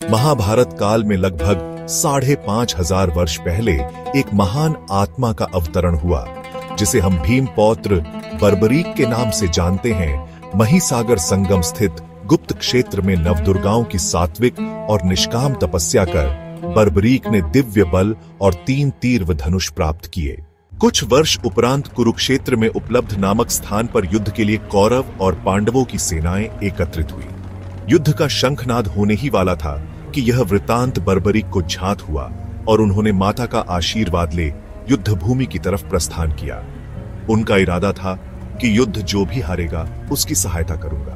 महाभारत काल में लगभग 5,500 वर्ष पहले एक महान आत्मा का अवतरण हुआ, जिसे हम भीम पौत्र बर्बरीक के नाम से जानते हैं। महिसागर संगम स्थित गुप्त क्षेत्र में नवदुर्गाओं की सात्विक और निष्काम तपस्या कर बर्बरीक ने दिव्य बल और 3 तीर व धनुष प्राप्त किए। कुछ वर्ष उपरांत कुरुक्षेत्र में उपलब्ध नामक स्थान पर युद्ध के लिए कौरव और पांडवों की सेनाएं एकत्रित हुई। युद्ध का शंखनाद होने ही वाला था कि यह वृतांत बर्बरीक को झांत हुआ और उन्होंने माता का आशीर्वाद ले युद्ध भूमि की तरफ प्रस्थान किया। उनका इरादा था कि युद्ध जो भी हारेगा उसकी सहायता करूंगा।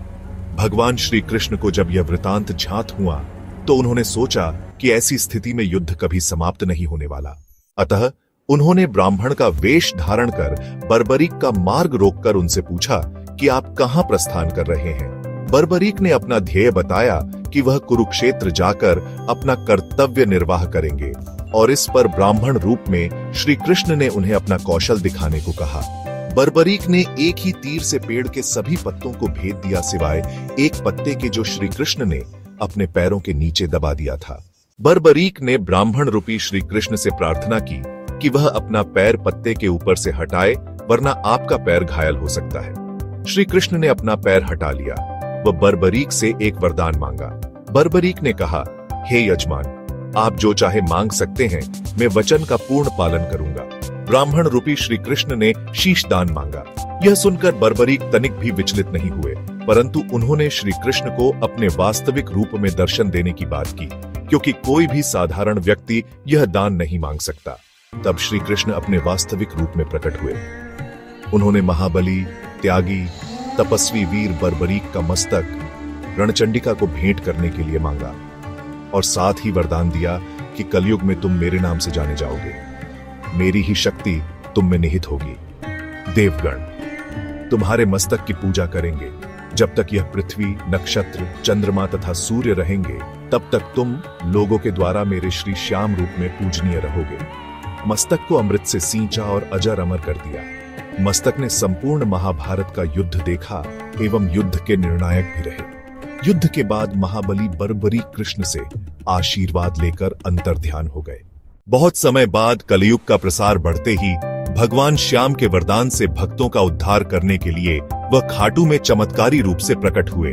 भगवान श्री कृष्ण को जब यह वृतांत झांत हुआ तो उन्होंने सोचा कि ऐसी स्थिति में युद्ध कभी समाप्त नहीं होने वाला। अतः उन्होंने ब्राह्मण का वेश धारण कर बर्बरीक का मार्ग रोककर उनसे पूछा कि आप कहां प्रस्थान कर रहे हैं। बर्बरीक ने अपना ध्येय बताया कि वह कुरुक्षेत्र जाकर अपना कर्तव्य निर्वाह करेंगे और इस पर ब्राह्मण रूप में श्री कृष्ण ने उन्हें अपना कौशल दिखाने को कहा। बर्बरीक ने एक ही तीर से पेड़ के सभी पत्तों को भेद दिया, सिवाय एक पत्ते के जो श्री कृष्ण ने अपने पैरों के नीचे दबा दिया था। बर्बरीक ने ब्राह्मण रूपी श्री कृष्ण से प्रार्थना की कि वह अपना पैर पत्ते के ऊपर से हटाए, वरना आपका पैर घायल हो सकता है। श्री कृष्ण ने अपना पैर हटा लिया व बर्बरीक से एक वरदान मांगा। बर्बरीक ने कहा, हे यजमान, आप जो चाहे मांग सकते हैं, मैं वचन का पूर्ण पालन करूंगा। ब्राह्मण रूपी श्री कृष्ण ने शीश दान मांगा। यह सुनकर बर्बरीक तनिक भी विचलित नहीं हुए, परंतु उन्होंने श्री कृष्ण को अपने वास्तविक रूप में दर्शन देने की बात की, क्योंकि कोई भी साधारण व्यक्ति यह दान नहीं मांग सकता। तब श्री कृष्ण अपने वास्तविक रूप में प्रकट हुए। उन्होंने महाबली, त्यागी, तपस्वी वीर बर्बरीक का मस्तक रणचंडिका को भेंट करने के लिए मांगा और साथ ही वरदान दिया कि कलयुग में तुम मेरे नाम से जाने जाओगे। मेरी ही शक्ति तुम में निहित होगी। देवगण तुम्हारे मस्तक की पूजा करेंगे। जब तक यह पृथ्वी, नक्षत्र, चंद्रमा तथा सूर्य रहेंगे, तब तक तुम लोगों के द्वारा मेरे श्री श्याम रूप में पूजनीय रहोगे। मस्तक को अमृत से सींचा और अजर अमर कर दिया। मस्तक ने संपूर्ण महाभारत का युद्ध देखा एवं युद्ध के निर्णायक भी रहे। युद्ध के बाद महाबली बर्बरीक कृष्ण से आशीर्वाद लेकर अंतर्ध्यान हो गए। बहुत समय बाद कलयुग का प्रसार बढ़ते ही भगवान श्याम के वरदान से भक्तों का उद्धार करने के लिए वह खाटू में चमत्कारी रूप से प्रकट हुए।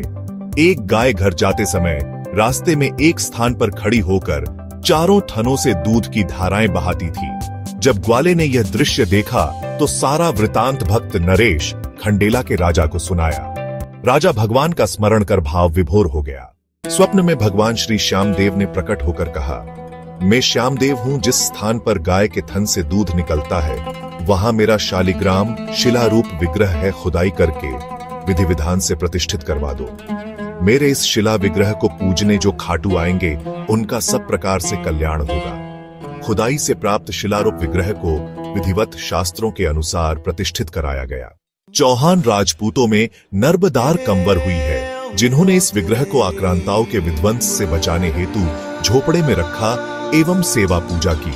एक गाय घर जाते समय रास्ते में एक स्थान पर खड़ी होकर चारों थनों से दूध की धाराएं बहाती थी। जब ग्वाले ने यह दृश्य देखा तो सारा वृतांत भक्त नरेश खंडेला के राजा को सुनाया। राजा भगवान का स्मरण कर भाव विभोर हो गया। स्वप्न में भगवान श्री श्यामदेव ने प्रकट होकर कहा, मैं श्यामदेव हूं। जिस स्थान पर गाय के थन से दूध निकलता है, वहां मेरा शालिग्राम शिलारूप विग्रह है। खुदाई करके विधि विधान से प्रतिष्ठित करवा दो। मेरे इस शिला विग्रह को पूजने जो खाटू आएंगे, उनका सब प्रकार से कल्याण होगा। खुदाई से प्राप्त शिलारूप विग्रह को विधिवत शास्त्रों के अनुसार प्रतिष्ठित कराया गया। चौहान राजपूतों में नर्बदार कंवर हुई है, जिन्होंने इस विग्रह को आक्रांताओं के विध्वंस से बचाने हेतु झोपड़े में रखा एवं सेवा पूजा की।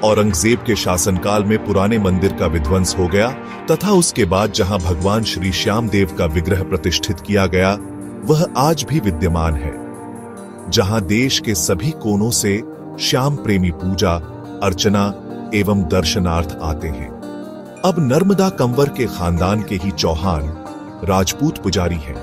औरंगजेब के शासनकाल में पुराने मंदिर का विध्वंस हो गया तथा उसके बाद जहां भगवान श्री श्यामदेव का विग्रह प्रतिष्ठित किया गया, वह आज भी विद्यमान है, जहां देश के सभी कोनों से श्याम प्रेमी पूजा, अर्चना एवं दर्शनार्थ आते हैं। अब नर्मदा कंवर के खानदान के ही चौहान राजपूत पुजारी हैं।